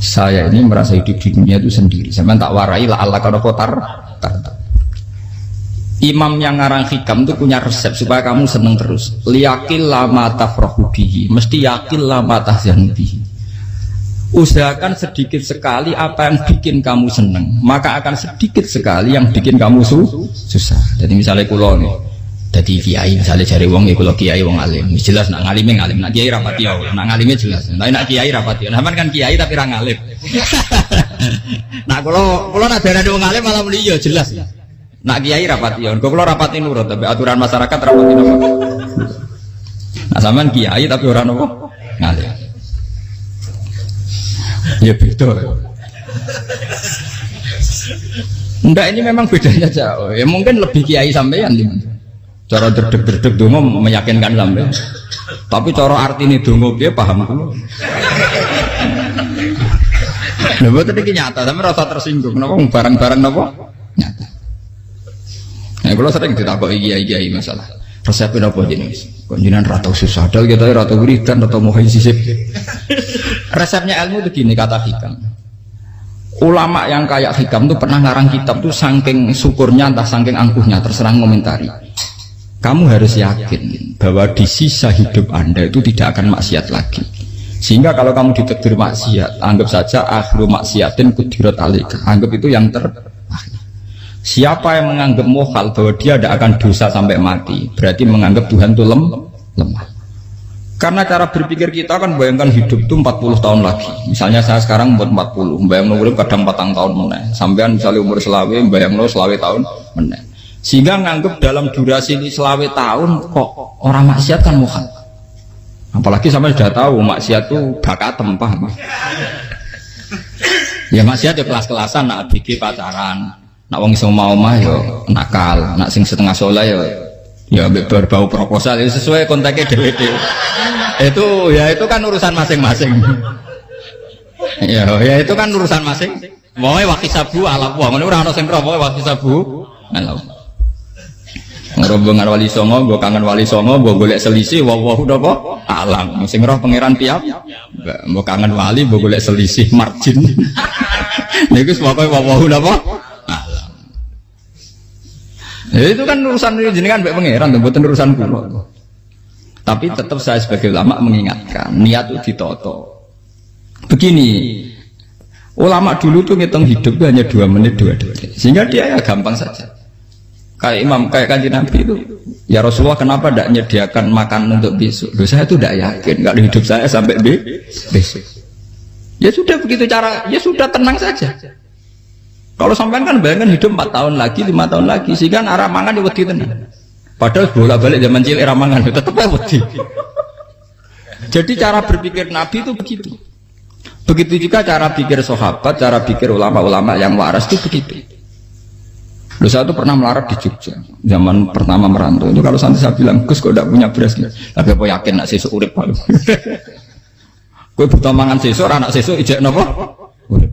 Saya ini merasa hidup di dunia itu sendiri. Sampeyan tak warai la Allah kana kotar. Imam yang ngarang hikam itu punya resep supaya kamu seneng terus. Liyakil lama tafrahu bihi, mesti yakil lama tahzanu bihi. Usahakan sedikit sekali apa yang bikin kamu seneng, maka akan sedikit sekali yang bikin kamu susah. Jadi misalnya kulo nih, jadi kiai misalnya cari wong ya kulo kiai wong alim, jelas nak ngalim, nak kiai rapati ya, nak ngalimnya jelas. Nak kiai rapati, namun kan kiai tapi ra ngalim. Nah kulo nak ada wong alim malah muni ya jelas. Nak kiai rapati ya, kulo rapati nurut tapi aturan masyarakat rapati nopo. Nah sampean kiai tapi orang nopo ngalim. Ya beda. Enggak, ini memang bedanya jauh. Ya mungkin lebih kiai sampean gimana? Cara derdek-derdek dongo meyakinkan sampean. Tapi cara artine dongo piye paham kulo. Lha boten iki nyata, sampe rasa tersinggung. Napa barang-barang napa? Nyata. Nah, kulo sering ditakoki kiai-kiai masalah. Resepnya apa jenis? Konjinan rata susah, dal kita rata wiridan atau mohon sisip. Resepnya ilmu itu gini kata hikam. Ulama yang kayak hikam tuh pernah ngarang kitab tuh saking syukurnya entah saking angkuhnya terserah ngomentari. Kamu harus yakin bahwa di sisa hidup Anda itu tidak akan maksiat lagi. Sehingga kalau kamu ditakdir maksiat, anggap saja akhiru maksiatin kudirat alika. Anggap itu yang terakhir. Siapa yang menganggap mohal bahwa dia tidak akan dosa sampai mati, berarti menganggap Tuhan itu lemah. Karena cara berpikir kita kan bayangkan hidup itu 40 tahun lagi. Misalnya saya sekarang umur 40, bayangkan umur kadang 4 tahun meneh. Sampean misalnya umur selawe, bayangkan selawe tahun meneh. Sehingga menganggap dalam durasi ini selawe tahun kok orang maksiat kan mohal. Apalagi sampai sudah tahu maksiat itu bakatem, paham? Ya maksiat ya kelas-kelasan, nak bikin pacaran. Nak wong iso omah yo nakal, nak sing setengah soleh ya berbau proposal ya sesuai kontaknya DWD. Itu kan urusan masing-masing. Ya itu kan urusan masing. Moe wakisabu ala wa, ngene ora ana sing ro moe wakisabu ala. Rombongan wali songo, mbok kangen wali songo, mbok golek selisih wawahu napa alam. Sing roh pangeran tiap. Mbok kangen wali, mbok golek selisih margin. Niku pokoke wawahu napa ya, itu kan urusan jenengan mbek pangeran, mboten urusan kula. Tapi tetap saya sebagai ulama mengingatkan, niat itu ditoto. Begini, ulama dulu tuh ngitung hidup itu hanya 2 menit 2 detik, sehingga dia ya gampang saja. Kayak imam, kayak kanjeng Nabi itu, ya Rasulullah kenapa tidak menyediakan makan untuk besok? Loh, saya itu tidak yakin, nggak ada hidup saya sampai besok. Ya sudah begitu cara, ya sudah tenang saja. Kalau sampean kan bayangkan hidup 4 tahun lagi, 5 tahun lagi, sehingga arah mangan ya wedi tenan. Padahal bolak-balik zaman cilik arah mangan tetap aja wedi. Jadi cara berpikir Nabi itu begitu. Begitu juga cara pikir sahabat, cara pikir ulama-ulama yang waras itu begitu. Loh, saya itu pernah melarat di Jogja, zaman pertama merantau. Itu kalau nanti saya bilang, Gus kok tidak punya beras, tapi apa yakin nak sesuk urip Pak? Kowe butuh mangan sesuk, anak sesuk ijek napa? Urip.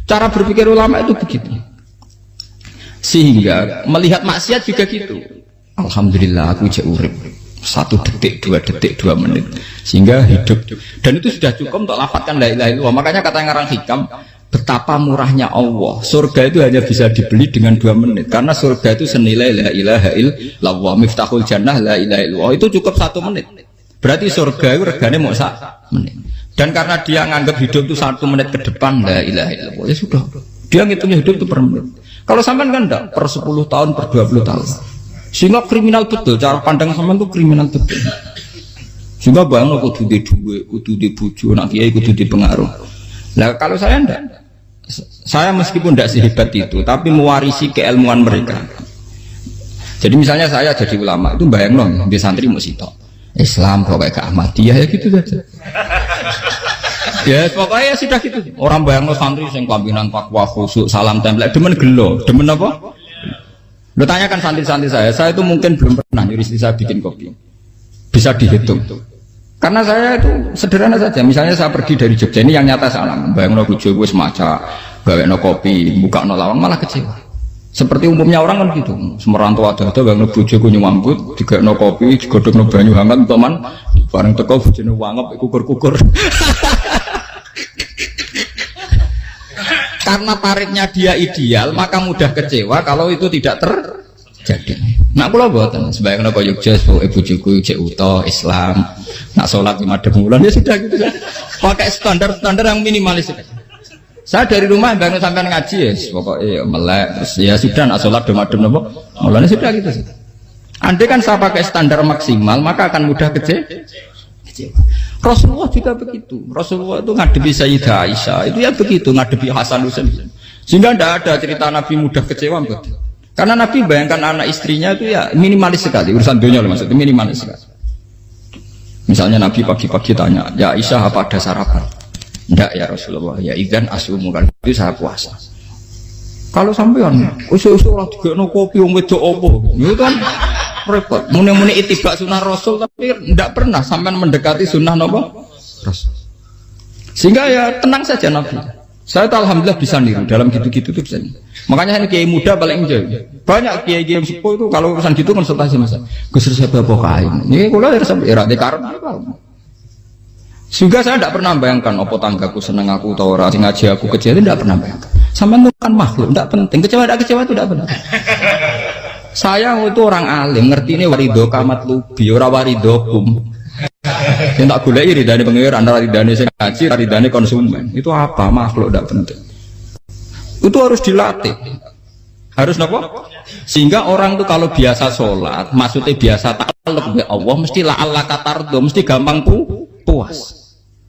Cara berpikir ulama itu begitu. Sehingga melihat maksiat juga gitu. Alhamdulillah aku ijek urip. 1 detik, 2 detik, 2 menit. Sehingga hidup. Dan itu sudah cukup untuk lafadzkan la ilaha illallah. Makanya kata yang ngarang hikam, betapa murahnya Allah. Surga itu hanya bisa dibeli dengan 2 menit. Karena surga itu senilai la ilaha illallah. Miftahul jannah la ilaha illallah. Itu cukup 1 menit. Berarti surga itu regane mau 1 menit. Dan karena dia nganggap hidup itu 1 menit ke depan, la ilaha illallah, ya sudah. Dia ngitungnya hidup itu per menit. Kalau sampean kan enggak, per 10 tahun, per 20 tahun. Sehingga kriminal betul, cara pandang sampean itu kriminal betul. Sehingga bayang kudu di duwe, kudu di bojo, nak kiai kudu di pengaruh. Nah kalau saya enggak. Saya meskipun tidak sehebat itu, tapi mewarisi keilmuan mereka. Jadi misalnya saya jadi ulama, itu bayang dong, di santri mau sitok. Islam pokoknya ke Ahmadiyah ya gitu saja. Ya pokoknya sudah gitu. Orang bayang santri sing kelambinan takwa khusyuk salam tempel demen gelo, demen apa? Lo tanyakan santri-santri saya itu mungkin belum pernah nyuri saya bikin kopi. Bisa dihitung. Karena saya itu sederhana saja. Misalnya saya pergi dari Jogja ini yang nyata salah. Bayang no bojo wis maca, gawe no kopi, buka no lawang malah kecewa. Seperti umumnya orang kan gitu, semerantau ada bang bojo ku nyuambut, digawe no kopi, digodhog no banyu hangat, teman, bareng teko bojone wangep kukur-kukur. karena tarifnya dia ideal, maka mudah kecewa kalau itu tidak terjadi. Nak kula mboten, sebayang napa Yogya ibu juku cek utuh Islam. Nak salat 5 bulan ya sudah gitu. Pakai standar-standar yang minimalis. Saya dari rumah bangun sampai ngaji ya, pokoknya melek terus ya sudah nak sholat demadem napa. Mulanya sudah gitu sih. Andai kan saya pakai standar maksimal, maka akan mudah kecewa. Rasulullah juga begitu. Rasulullah itu ngadepi Sayyidah Aisyah, itu ya begitu, ngadepi Hasan Husain. Sehingga tidak ada cerita Nabi mudah kecewa, betul. Karena Nabi bayangkan anak istrinya itu ya minimalis sekali, urusan dunia loh maksudnya minimalis sekali. Misalnya Nabi pagi-pagi tanya, ya Aisyah apa ada sarapan? Tidak ya Rasulullah, ya idzan asumu kan itu saya puasa. Kalau sampean usul-usul orang juga no kopi wedok opo, itu kan repot. Muni-muni itibak sunnah Rasul tapi tidak pernah sampai mendekati sunnah nopo Rasul. Sehingga ya tenang saja Nabi. Saya tuh alhamdulillah bisa niru dalam gitu-gitu tuh bisa. Makanya ini kiai muda paling jauh. Banyak kiai-kiai sepuh itu kalau urusan gitu konsultasi masa. Gus saya bawa kain. Ini kalau harus sampai era dekarep apa? Sehingga saya tidak pernah bayangkan apa tanggaku seneng aku atau orang ngaji aku kecewa, tidak pernah bayangkan. Sampai itu kan makhluk, tidak penting. Kecewa itu tidak benar. Saya itu orang alim, ngerti ini warido kamat lubi, ora warido kum. Yang tak gulai ridane pengiran, ridane sing ngaji, ridane konsumen. Itu apa? Makhluk tidak penting. Itu harus dilatih. Harus apa? Sehingga orang itu kalau biasa sholat, maksudnya biasa takluk be Allah, mesti la Allah katardo, mesti gampang puas.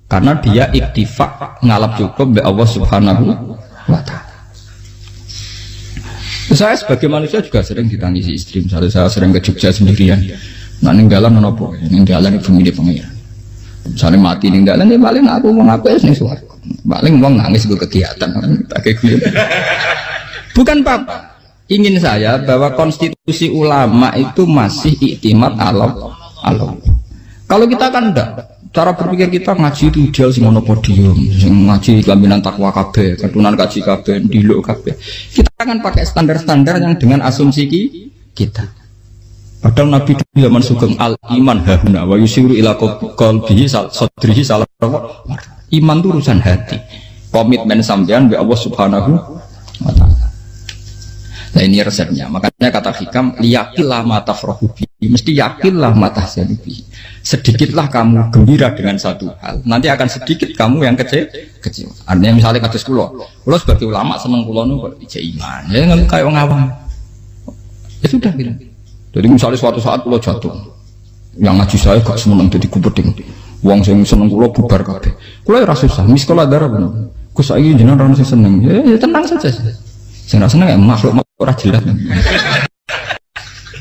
Karena dia iktifak ngalap cukup be Allah Subhanahu wa ta'ala. Saya sebagai manusia juga sering ditangisi istri. Misalnya saya sering ke Jogja sendirian. Nah ninggalan nopo, ninggalan ibu milih pengiran. Misalnya mati ninggalan, ya paling aku mau ngapain nih suara. Paling mau nangis gue kegiatan. Bukan apa. Ingin saya bahwa konstitusi ulama itu masih iktimat Allah. Kalau kita kan enggak. Cara berpikir kita ngaji itu ideal sing ono podium, sing ngaji kelaminan takwa kabeh, ketunan kaji kabeh, ndiluk kabeh. Kita akan pakai standar-standar yang dengan asumsi kita. Padahal Nabi zaman sugeng al iman hahuna wa yusiru ila qalbihi sadrihi salah. Iman itu urusan hati. Komitmen sampean be Allah Subhanahu wa taala. Nah ini resepnya. Makanya kata hikam liyakillah mata frohubi, mesti yakinlah mata sedibi. Sedikitlah kamu gembira dengan satu hal, nanti akan sedikit kamu yang kecewa. Artinya misalnya kados kula sebagai ulama seneng kula nu kok ijek iman. Ya nggak kayak wong awam. Ya sudah gitu. Jadi misalnya suatu saat kula jatuh, yang ngaji saya gak seneng jadi kupeting. Wong sing seneng kula bubar kabeh. Kula ora susah, miskola darah bener. Gus saiki jenengan ora sing seneng. Ya tenang saja. Sing ora seneng ya makhluk ora jelas.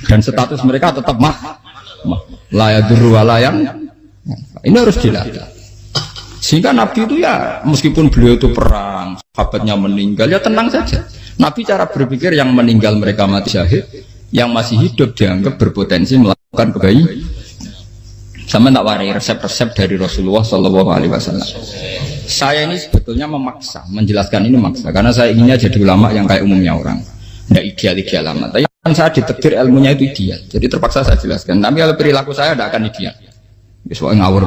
Dan status mereka tetap layak durwalayang. Ini harus dilatih. Sehingga Nabi itu ya meskipun beliau itu perang, sahabatnya meninggal ya tenang saja. Nabi cara berpikir yang meninggal mereka mati syahid, yang masih hidup dianggap berpotensi melakukan kebaikan. Sama tak warai resep-resep dari Rasulullah Shallallahu Alaihi Wasallam. Saya ini sebetulnya memaksa, menjelaskan ini maksa, karena saya inginnya jadi ulama yang kayak umumnya orang, tidak ideal amat. Tapi kan saya ditakdir ilmunya itu ideal, jadi terpaksa saya jelaskan. Tapi kalau perilaku saya tidak akan ideal. Soalnya ngawur,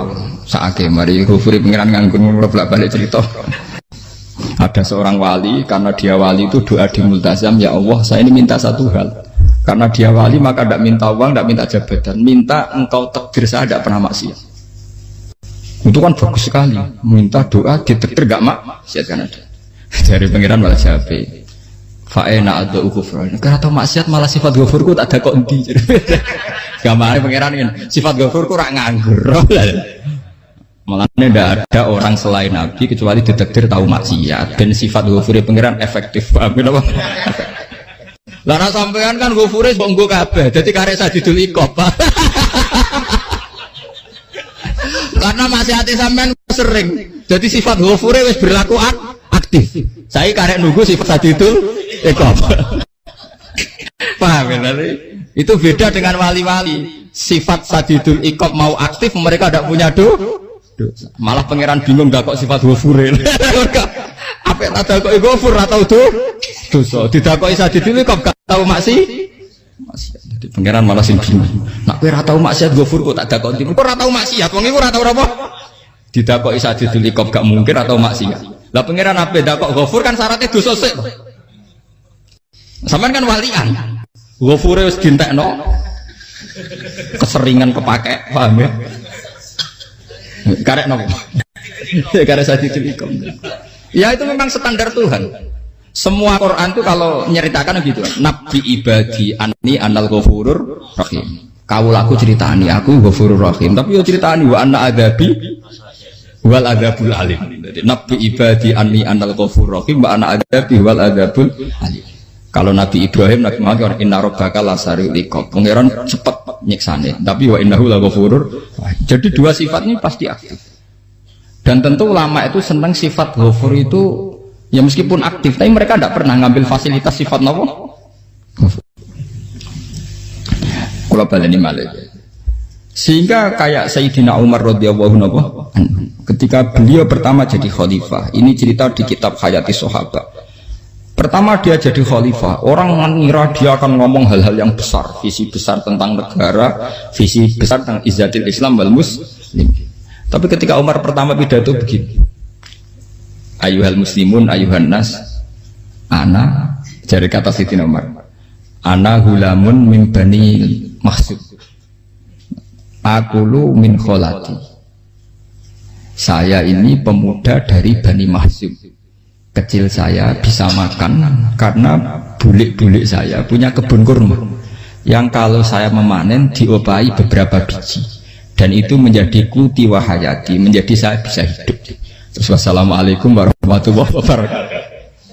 saake mari Ghafuri pengiran nganggur bolak-balik cerita. Ada seorang wali, karena dia wali itu doa di multazam, ya Allah saya ini minta satu hal. Karena dia wali maka tidak minta uang, tidak minta jabatan, minta engkau takdir saya tidak pernah maksiat. Itu kan bagus sekali, minta doa ditakdir gak maksiat kan ada. Dari pengiran malah syafi. Fa'ena ada ukufran. Karena tahu maksiat malah sifat ghafurku tak ada kok di. Gambarnya pengiran ini sifat ghafurku rak nganggur. Malah tidak ada orang selain Nabi kecuali ditakdir tahu maksiat. Dan sifat ghafuri pengiran efektif. Paham apa? Lara sampean kan ghafure kok nggo kabeh. Dadi karek sadidul iqab. Karena maksiate sampean sering. Jadi sifat ghafure wis berlaku aktif. Saya karek nunggu sifat sadidul iqab. Paham ya? Itu beda dengan wali-wali. Sifat sadidul iqab mau aktif mereka tidak punya dosa. Malah pangeran bingung gak kok sifat ghafure. Apa yang ada kok ghafur atau dosa didakoki sadidul iqab gak tahu maksiat. Jadi pangeran malah sing bingung. Nak kowe ora tau maksiat ghafur kok tak dakoki. Kok ora tau maksiat, wong iku ora tau apa? Didakoki sadidul iqab gak mungkin atau maksiat. Lah pangeran apa dah kok Ghafur kan syaratnya dosa sik. Sampean kan walian. Ghafure wis dientekno. Keseringan kepake, paham ya? Karek nopo. Karek sadi cilikom. Ya itu memang standar Tuhan. Semua Quran itu kalau nyeritakan gitu. Nabi ibadi anni anal ghafurur rahim. Kaulaku ceritani aku ghafurur rahim, tapi yo ceritani wa anna adabi wal adabul alim. Jadi Nabi ibadi anni anal ghafurur rahim wa ana adabi wal adabul alim. Kalau Nabi Ibrahim Nabi Muhammad inna rabbaka lasari'ul iqab. Pangeran cepat nyiksane, tapi wa innahu laghafurur. Jadi dua sifat ini pasti aktif. Dan tentu ulama itu senang sifat ghafur itu ya meskipun aktif, tapi mereka tidak pernah ngambil fasilitas sifat napa? Ghafur. Kula baleni malih. Sehingga kayak Sayyidina Umar radhiyallahu anhu ketika beliau pertama jadi khalifah, ini cerita di kitab Hayati Sahabat. Pertama dia jadi khalifah, orang mengira dia akan ngomong hal-hal yang besar, visi besar tentang negara, visi besar tentang izzatil Islam wal muslim. Tapi ketika Umar pertama pidato begini, ayyuhal muslimun ayyuhan nas, ana, dari kata Sayyidina Umar, ana hulamun min bani Makhzum, akulu min kholati. Saya ini pemuda dari Bani Makhzum. Kecil saya bisa makan karena bulik-bulik saya punya kebun kurma yang kalau saya memanen diopahi beberapa biji, dan itu menjadi kuti wahayati, menjadi saya bisa hidup. Terus wassalamualaikum warahmatullahi wabarakatuh.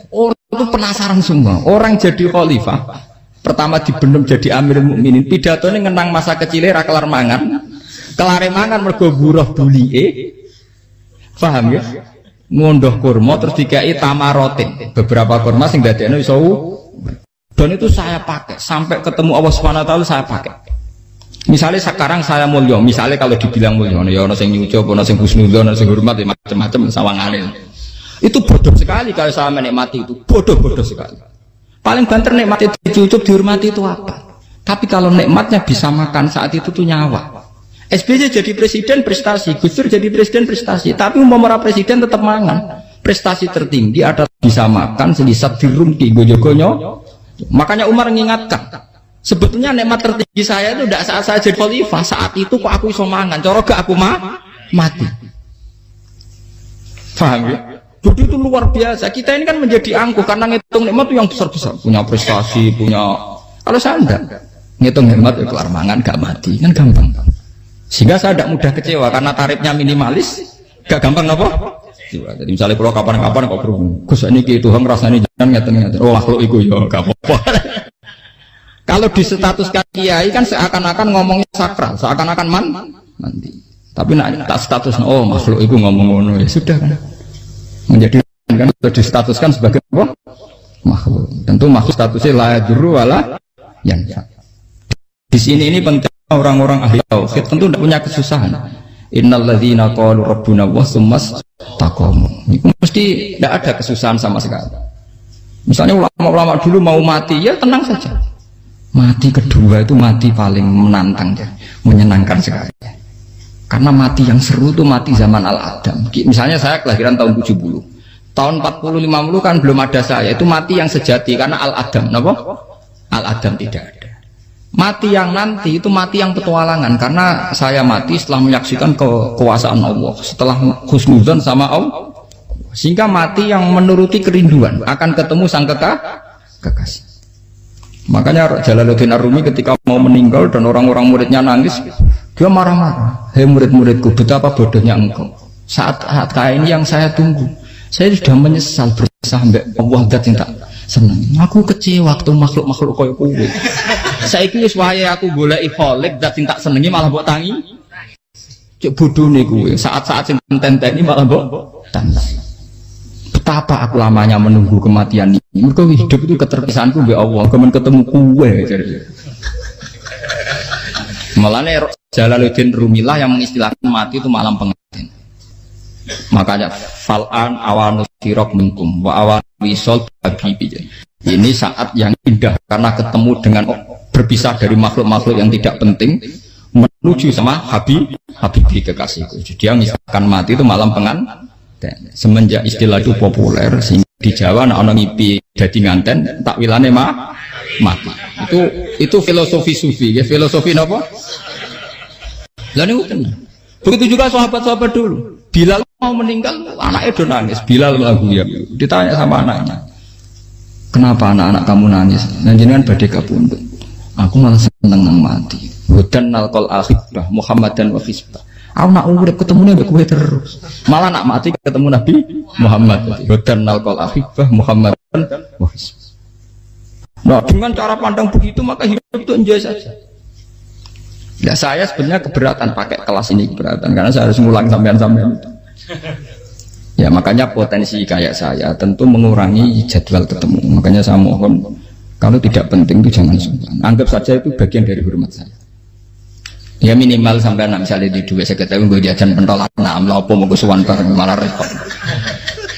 Orang itu penasaran semua. Orang jadi khalifah pertama dibendem jadi Amirul Mukminin, pidatonya ngenang masa kecilnya ra kelar mangan, kelare mangan mergo buruh bulike, paham ya? Ngondoh kurma terus dikai tamarotin, beberapa kurma sing dadekno iso. Dan itu saya pakai sampai ketemu Allah Subhanahu wa taala, saya pakai. Misalnya sekarang saya mulya, misalnya kalau dibilang mulya ya ana sing nyucup, ana sing husnudzon, ana sing hormat, macam-macam sawangane. Itu bodoh sekali kalau saya menikmati itu, bodoh sekali. Paling banter nikmati dicucup dihormati itu apa? Tapi kalau nikmatnya bisa makan saat itu tuh nyawa. SBY jadi presiden prestasi, Gus Dur jadi presiden prestasi, tapi umum para presiden tetap mangan. Prestasi tertinggi adalah bisa makan selisat dirumki gojogonyo. Makanya Umar mengingatkan, sebetulnya nikmat tertinggi saya itu tidak saat saya jadi khalifah, saat itu kok aku iso mangan, cara gak aku mati. Paham ya? Jadi itu luar biasa. Kita ini kan menjadi angkuh karena ngitung nikmat itu yang besar-besar, punya prestasi, punya. Kalau saya enggak ngitung nikmat itu kelar mangan gak mati, kan gampang. Sehingga saya tidak mudah kecewa karena tarifnya minimalis, gak gampang apa? Jadi misalnya kalau kapan-kapan kok Gus ini gitu, rasanya jangan ngeten-ngeten. Oh makhluk itu ya gak apa-apa. Kalau di status kiai kan seakan-akan ngomongnya sakral, seakan-akan mandi. Tapi nak tak status, oh makhluk itu ngomong-ngomong ya sudah kan. Menjadi kan distatuskan sebagai apa? Makhluk. Tentu makhluk statusnya la yadurru wala yanfa. Di sini ini penting orang-orang ahli tauhid tentu tidak punya kesusahan. Innalladzina qalu rabbuna wa tsummas taqamu. Itu mesti tidak ada kesusahan sama sekali. Misalnya ulama-ulama dulu mau mati ya tenang saja. Mati kedua itu mati paling menantang ya, menyenangkan sekali. Karena mati yang seru itu mati zaman Al-Adam. Misalnya saya kelahiran tahun 70. Tahun 40-50 kan belum ada saya. Itu mati yang sejati karena Al-Adam. Kenapa? Al-Adam tidak ada. Mati yang nanti itu mati yang petualangan. Karena saya mati setelah menyaksikan kekuasaan Allah. Setelah husnudzon sama Allah. Sehingga mati yang menuruti kerinduan. Akan ketemu sang kekasih. Makanya Jalaluddin Ar-Rumi ketika mau meninggal dan orang-orang muridnya nangis, dia marah-marah. Hei murid-muridku, betapa bodohnya engkau. Saat kayak ini yang saya tunggu. Saya sudah menyesal berusaha sampai Allah dat yang tak senang. Aku kecewa waktu makhluk-makhluk kaya kowe. Saiki wis wayahe aku goleki kholik dat yang tak senengi malah mbok tangi. Cek bodone kowe. Saat-saat sing tenteni malah mbok tantang. Betapa aku lamanya menunggu kematian ini. Mergo hidup itu keterpisahanku mbek Allah, kemen ketemu kowe. Malane Jalaluddin Rumilah yang mengistilahkan mati itu malam pengantin. Makanya fal'an awanu sirok minkum wa awan wisol habibi. Ini saat yang indah karena ketemu dengan berpisah dari makhluk-makhluk yang tidak penting menuju sama habibi kekasihku. Jadi yang mengistilahkan mati itu malam Semenjak istilah itu populer, sehingga di Jawa anak ngipi jadi nganten takwilane mati. Itu filosofi sufi, ya filosofi apa? Lalu begitu juga sahabat-sahabat dulu. Bilal mau meninggal, anaknya udah nangis. Bilal lagu ya, ditanya sama anaknya, kenapa anak-anak kamu nangis? Dan jenengan badai kapundut. Aku malah seneng nang mati. Hudan nalkol akhibah Muhammadan wa hisbah. Aku nak urip ketemu nabi kowe terus. Malah nak mati ketemu Nabi Muhammad. Hudan nalkol akhibah Muhammadan wa hisbah. Nah, dengan cara pandang begitu maka hidup itu enjoy saja. Ya saya sebenarnya keberatan pakai kelas ini, keberatan karena saya harus ngulang sampean-sampean itu. Ya makanya potensi kayak saya tentu mengurangi jadwal ketemu. Makanya saya mohon kalau tidak penting itu jangan sungkan. Anggap saja itu bagian dari hormat saya. Ya minimal sampai misalnya di dua saya ketahui gue diajan pentolan enam lopo mau kesuwan bareng malah repot.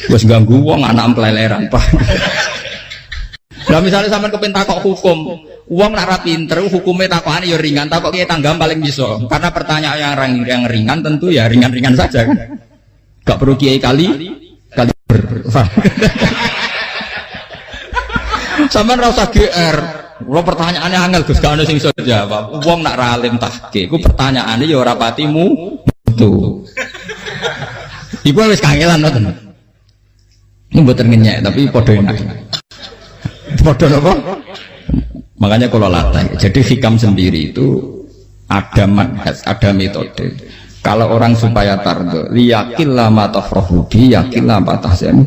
Gue ganggu uang anak keleleran pak. Nah misalnya sampai kepen takok hukum, uang nak pinter hukumnya takokan ya ringan, takok kita tanggam paling bisa. Karena pertanyaan yang ringan tentu ya ringan-ringan saja kan. Gak perlu kiai kali ber. Sampai rasa GR. Kalau pertanyaannya angel Gus gak ada sing iso jawab. Wong nak ralim tahke, ku pertanyaannya ya ora patimu itu. Iku wis kangelan ngoten. Ini mboten ngenyek tapi padha enak. Padha napa? Makanya kalau latih. Jadi hikam sendiri itu ada manhaj, ada metode. Kalau orang supaya tardo, liyakil lama tafrahu bi, yakil lama tahzan.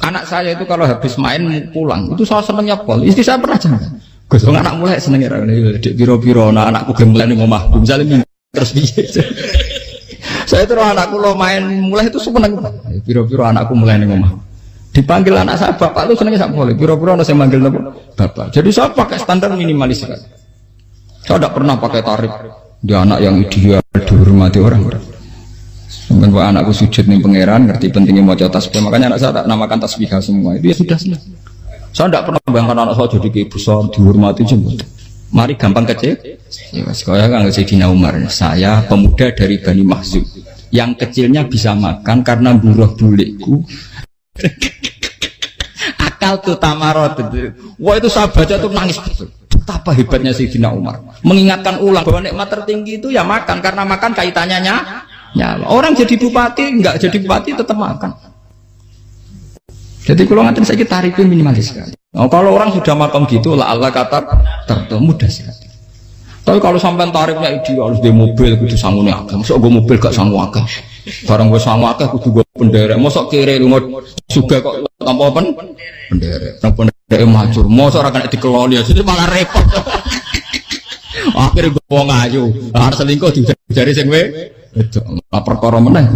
Anak saya itu kalau habis main pulang itu saya senengnya pol. Istri saya pernah jangan. Gus, anak mulai senengnya dek biro-biro, anakku gemulai nih ngomah. Misalnya terus biasa. Saya terus anakku lo main mulai itu seneng. Biro-biro anakku mulai nih ngomah. Dipanggil anak saya bapak itu senengnya sak boleh. Biro-biro anak saya manggil bapak. Jadi saya pakai standar minimalis. Saya tidak pernah pakai tarif. Dia anak yang ideal dihormati orang-orang. Mungkin pak anakku sujud nih pangeran, ngerti pentingnya mau tasbih, makanya anak saya tak namakan tasbih semua. Itu ya sudah selesai. Saya tidak pernah bayangkan anak saya jadi kayak besar, dihormati jemput. Mari gampang kecil. Ya sekolah kan Sayyidina Umar. Saya pemuda dari Bani Mahzub. Yang kecilnya bisa makan karena buruh bulikku. Akal tuh tamarot. Wah itu saya baca tuh nangis betul. Betapa hebatnya Sayyidina Umar. Mengingatkan ulang bahwa nikmat tertinggi itu ya makan karena makan kaitannya ya, orang jadi bupati, enggak jadi bupati tetap makan. Jadi kalau ngantin saya tarifnya minimalis sekali. Oh, kalau orang sudah makan gitu, lah Allah kata tertemu mudah sekali. Tapi kalau sampai tarifnya ideal harus di mobil, kudu sangune akeh. Mosok gue mobil gak sanggup akeh. Barang gue sanggup akeh kudu gue penderek. Mosok kiri lu juga kok tanpa penderek. Nang penderek macur. Mosok ora kena dikeloni jadi malah repot. Akhirnya gue wong ayu, harus selingkuh dijari sing we. Itu perkara meneh.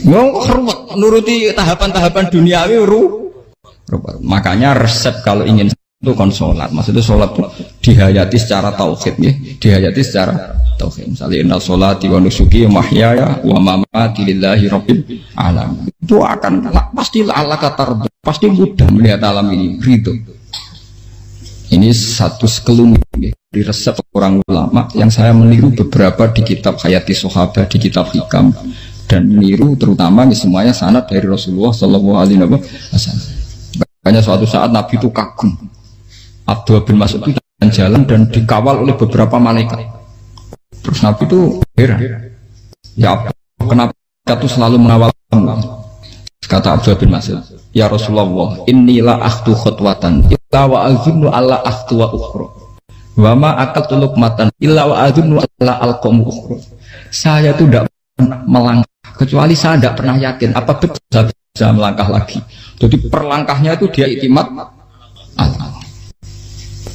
Wong ruwet nuruti tahapan-tahapan duniawi makanya resep kalau ingin itu kon sholat. Maksudnya sholat itu dihayati secara tauhid ya, dihayati secara tauhid. Misalnya inna sholati wa nusuki wa mahyaya wa mamati lillahi rabbil alamin. Itu akan pasti Allah kata pasti mudah melihat alam ini ridho. Ini satu sekelumit di resep orang ulama yang saya meniru beberapa di kitab Hayati Sahabat, di kitab Hikam, dan meniru terutama semuanya sanad dari Rasulullah Shallallahu Alaihi Wasallam. Makanya suatu saat Nabi itu kagum. Abdullah bin Mas'ud itu jalan dan dikawal oleh beberapa malaikat. Terus Nabi itu heran. Ya kenapa itu selalu mengawal kamu? Kata Abdullah bin Mas'ud, ya Rasulullah, inilah akhtu khutwatan illa wa azunnu alla akhtu wa ukhra wa ma akaltu luqmatan illa wa azunnu alla alqamu ukhra. Saya itu tidak pernah melangkah kecuali saya tidak pernah yakin apa betul saya bisa melangkah lagi. Jadi perlangkahnya itu dia iktimat Allah.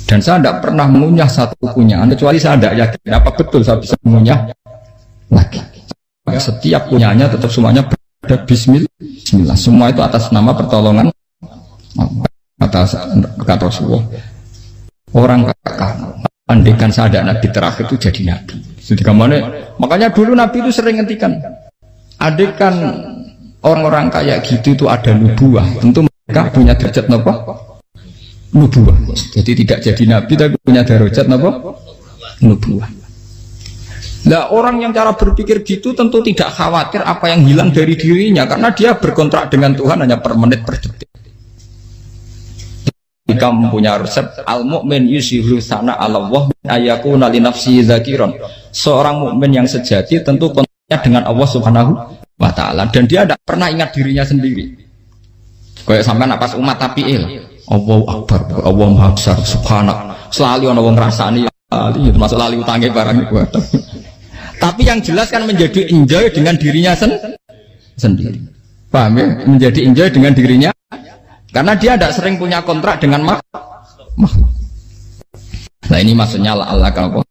Dan saya tidak pernah mengunyah satu kunyahan kecuali saya tidak yakin apa betul saya bisa mengunyah lagi. Setiap kunyahnya tetap semuanya ada bismillah, semua itu atas nama pertolongan atas kata Rasulullah. Orang kakak andekan saya ada nabi terakhir itu jadi nabi. Jadi kemana? Makanya dulu nabi itu sering ngendikan, andekan orang-orang kayak gitu itu ada nubuah, tentu mereka punya derajat apa? Nubuah. Jadi tidak jadi nabi tapi punya derajat apa? Nubuah. Lah orang yang cara berpikir gitu tentu tidak khawatir apa yang hilang dari dirinya, karena dia berkontrak dengan Tuhan hanya per menit per detik. Jika mempunyai resep al-mu'min yusiru sana Allah ayakuna li nafsi dzakiron. Seorang mukmin yang sejati tentu kontraknya dengan Allah Subhanahu wa taala, dan dia tidak pernah ingat dirinya sendiri. Kayak sampean pas umat tapiil, Allahu Akbar, Allah Maha Besar, subhanak. Selalu ana wong ngrasani itu masuk lali utange barang iku. Tapi yang jelas kan menjadi enjoy dengan dirinya sendiri. Paham ya? Menjadi enjoy dengan dirinya karena dia tidak sering punya kontrak dengan makhluk. Nah ini maksudnya Allah kalau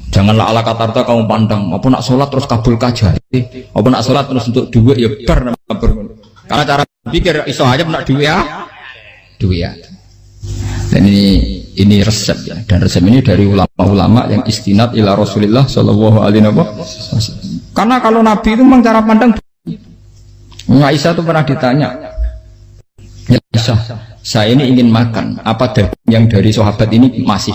janganlah Allah kata kamu pandang apa nak sholat terus kabul kajati, apa nak sholat terus untuk duit ya bar. Karena cara pikir iso aja nak duit ya. Dan ini resep ya, dan resep ini dari ulama-ulama yang istinad ila Rasulillah Shallallahu Alaihi Wasallam. Karena kalau Nabi itu memang cara pandang. Aisyah itu pernah ditanya, ya Aisyah, saya ini ingin makan, apa daging yang dari sahabat ini masih?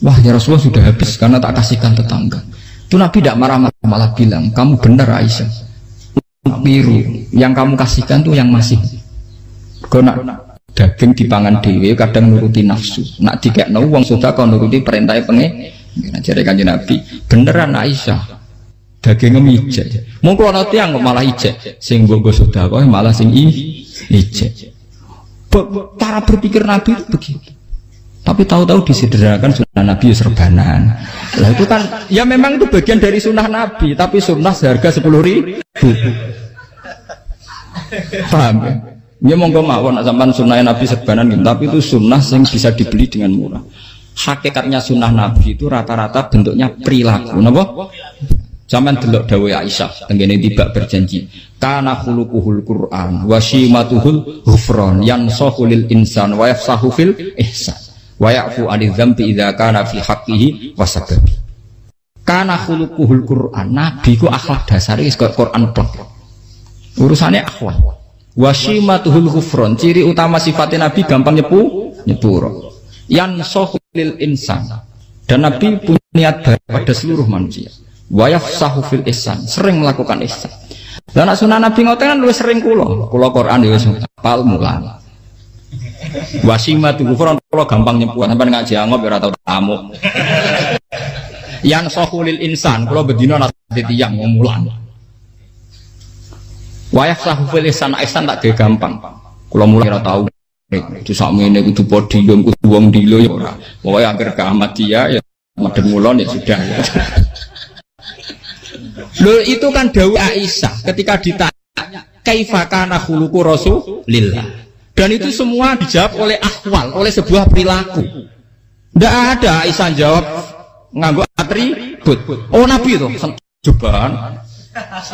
Wah ya Rasulullah sudah habis karena tak kasihkan tetangga. Itu Nabi tidak marah-marah, malah bilang, kamu benar Aisyah, biru yang kamu kasihkan tuh yang masih. Kena daging dipangan dewe kadang nuruti nafsu, nak dikekno wong sedekah nuruti perintah pengen. Jare Kanjeng Nabi, beneran Aisyah daging ngijek. Mongko ana tiyang kok malah ijek, sing nggo sedekah malah sing ijek. Cara berpikir Nabi itu begitu. Tapi tahu-tahu disederhanakan sunnah Nabi serbanan. Lah itu kan ya memang itu bagian dari sunnah Nabi, tapi sunnah seharga 10.000. Paham ya? Ya monggo mawon nak sampean sunnah Nabi serbanan gitu, tapi itu sunnah yang bisa dibeli dengan murah. Hakikatnya sunnah Nabi itu rata-rata bentuknya perilaku. Napa? Sampean delok dawuh Aisyah tengene tibak berjanji. Kana khuluquhul Qur'an wa shimatuhul ghufran yansahu lil insan wa yafsahu fil ihsan wa ya'fu 'anil dzambi idza kana fi haqqihi wa sababi. Kana khuluquhul Qur'an, Nabi ku akhlak dasare wis kaya Quran tok. Urusane akhlak. Wasimatuhul ghufron, ciri utama sifatnya Nabi gampang nyepuro. Yansahu lil insan, dan Nabi punya niat baik pada seluruh manusia. Wa yafsahu fil ihsan, sering melakukan ihsan. Dan sunnah Nabi ngoten kan luwih sering kula Quran ya wis hafal mulang. Wasimatuhul ghufron kula gampang nyepuro, sampeyan ngaji angop ora tau tamu. Yansahu lil insan, kula bedina nate tiyang mulang. Wayah sahufil ihsan tak gawe gampang. Kula mulai ora tau itu sakmene kudu podium kudu wong dilo ya ora. Pokoke akhir ke Ahmadiyah ya madhep mulon ya sudah. Loh itu kan dawuh Aisyah ketika ditanya kaifa kana khuluqu Rasulillah. Dan itu semua dijawab oleh ahwal, oleh sebuah perilaku. Ndak ada Aisyah jawab nganggo atribut. Oh Nabi itu jubahan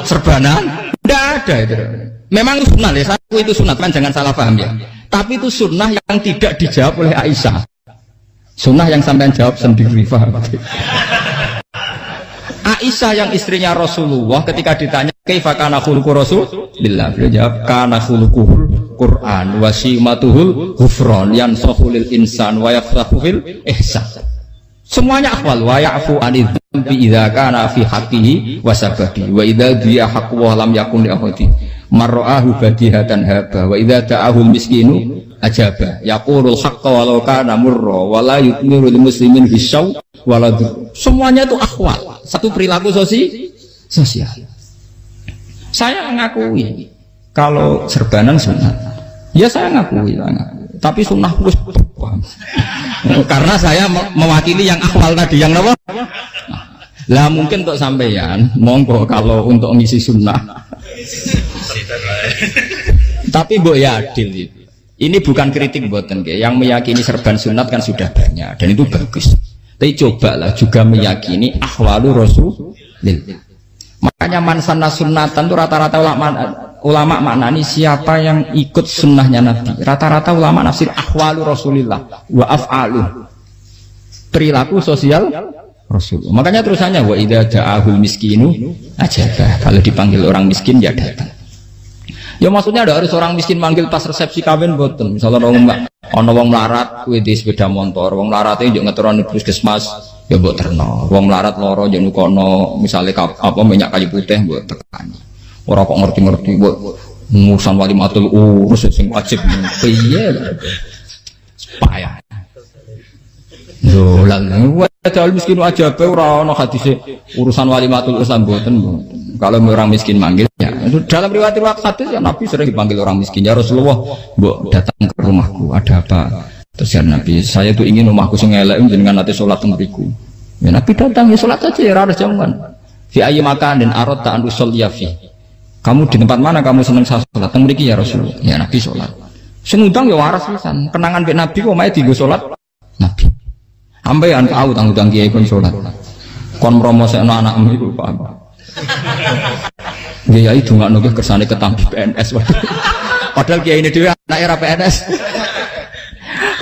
serbanan, tidak ada itu. Memang itu sunnah ya, itu sunnah kan, jangan salah paham ya. Tapi itu sunnah yang tidak dijawab oleh Aisyah. Sunnah yang sampean jawab sendiri, paham? Aisyah yang istrinya Rasulullah ketika ditanya kaifa kana khuluqu Rasulillah, beliau jawab kana khuluquhul Qur'an wa simatuhul ghufran yansahu lil insan wa yafsahu fil ihsan. Semuanya akhwal wa ya'fu 'anil dzambi idza kana fi haqqihi wa sababi wa idza dia haqqu wa lam yakun li ahadi marra'ahu badihatan haba wa idza ta'ahul miskinu ajaba yaqulul haqqa walau kana murra wa la yutmiru lil muslimin hisaw wala. Semuanya itu akhwal, satu perilaku sosial. Saya mengakui kalau serbanan sunnah, ya saya ngakui. Tapi sunnah wis karena saya mewakili yang akhwal tadi, yang apa? Lah mungkin untuk sampeyan monggo kalau untuk ngisi sunnah. Tapi mbok ya adil itu. Ini bukan kritik mboten nggih. Yang meyakini serban sunat kan sudah banyak dan itu bagus. Tapi cobalah juga meyakini ahwalu Rasulillah. Makanya man sanna sunnatan itu rata-rata ulama maknani siapa yang ikut sunnahnya Nabi. Rata-rata ulama nafsir ahwalu Rasulillah wa af'alu, perilaku sosial Rasulullah. Makanya terusannya wa idza ja'ahul miskinu ajabah, kalau dipanggil orang miskin ya datang. Ya maksudnya ada harus orang miskin manggil pas resepsi kawin boten. Misalnya ono wong melarat kuwi di sepeda motor, wong melarate yo ngeteroni puskesmas ya mbok terno. Wong melarat loro yo nukono misale apa minyak kayu putih mbok tekani. Ora kok ngerti-ngerti mbok ngurusan walimatul urus sing wajib piye lho. Payah. Lho lan wajal miskin aja pe ora ono hadise urusan walimatul urus mboten. Kalau orang miskin manggil ya dalam riwayat hadis ya Nabi sering dipanggil orang miskin ya Rasulullah mbok datang ke rumahku ada apa terus ya Nabi saya tuh ingin rumahku sing elek jenengan nanti sholat teng mriku ya Nabi datang ya sholat aja ya ora ada jamuan fi ayyi makanin aradta an usolliya fi kamu di tempat mana kamu seneng sholat teng mriki ya Rasulullah ya Nabi sholat sing ngundang ya waras pisan kenangan mek Nabi kok mae dienggo sholat Nabi ampean tahu tanggung kiai pun sholat kon promosekno anakmu iku paham ya itu nggak nunggu kersane ketampi PNS padahal kiai ini dia anak era PNS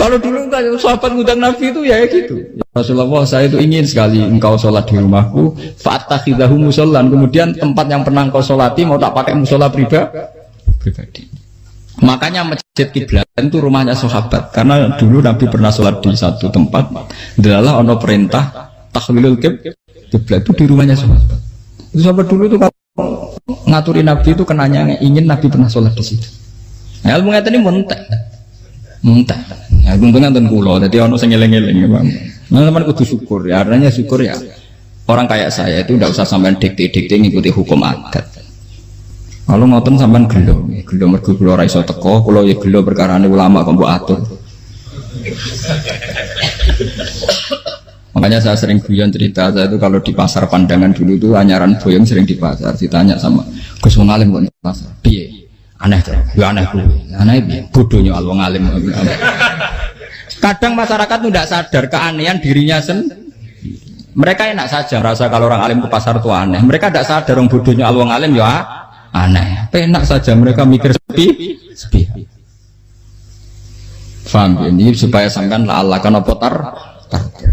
kalau dulu kan sahabat ngundang Nabi itu ya gitu ya Rasulullah saya itu ingin sekali engkau sholat di rumahku fa'takhidahu musollan kemudian tempat yang pernah engkau sholati mau tak pakai musola pribadi makanya masjid kiblat itu rumahnya sahabat karena dulu Nabi pernah sholat di satu tempat adalah ono perintah tahlilul kiblat itu di rumahnya sahabat. Sahabat dulu itu kalau ngaturi Nabi itu kenanya ingin Nabi pernah sholat di situ. Ya ilmu ngeten ini muntah. Ya untungnya ten kula dadi ono sing eling-eling ya, Bang. Nah, teman kudu syukur ya. Artinya syukur ya. Orang kayak saya itu tidak usah sampean dikte-dikte ngikuti hukum adat. Kalau ngoten sampean gelo mergo kula ora iso teko, kula ya gelo perkarane ulama kok mbok atur. Makanya saya sering guyon cerita saya itu kalau di pasar Pandangan dulu itu anyaran boyong sering di pasar ditanya sama Gus wong alim kok di pasar piye aneh tuh ya aneh kuwi aneh piye bodohnya wong alim kadang masyarakat itu tidak sadar keanehan dirinya sendiri mereka enak saja merasa kalau orang alim ke pasar itu aneh mereka tidak sadar orang bodohnya wong alim ya aneh enak saja mereka mikir sepi paham ini supaya sampean Allah kan apa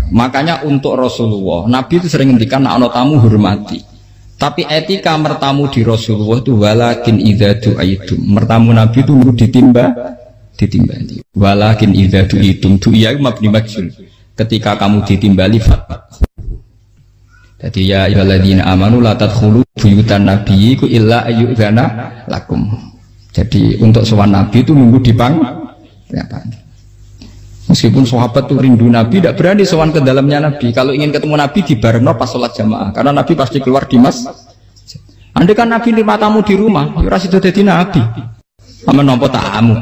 makanya untuk Rasulullah Nabi itu sering ngendikan ana tamu hormati tapi etika mertamu di Rasulullah itu walakin idza du'aitum mertamu Nabi itu perlu ditimbali walakin idza du'itum du'iya mabni majhul ketika kamu ditimbali jadi ya ayyuhalladzina amanu la tadkhulu buyutan nabiyyi illa ayyudzana lakum jadi untuk sowan Nabi itu nunggu dipang ya Pak. Meskipun sahabat tuh rindu Nabi, tidak berani sowan ke dalamnya Nabi. Kalau ingin ketemu Nabi di bareng pas sholat jamaah, karena Nabi pasti keluar di mas. Andai kan Nabi lima tamu di rumah, ya rasido dadi Nabi. Aman nopo tamu.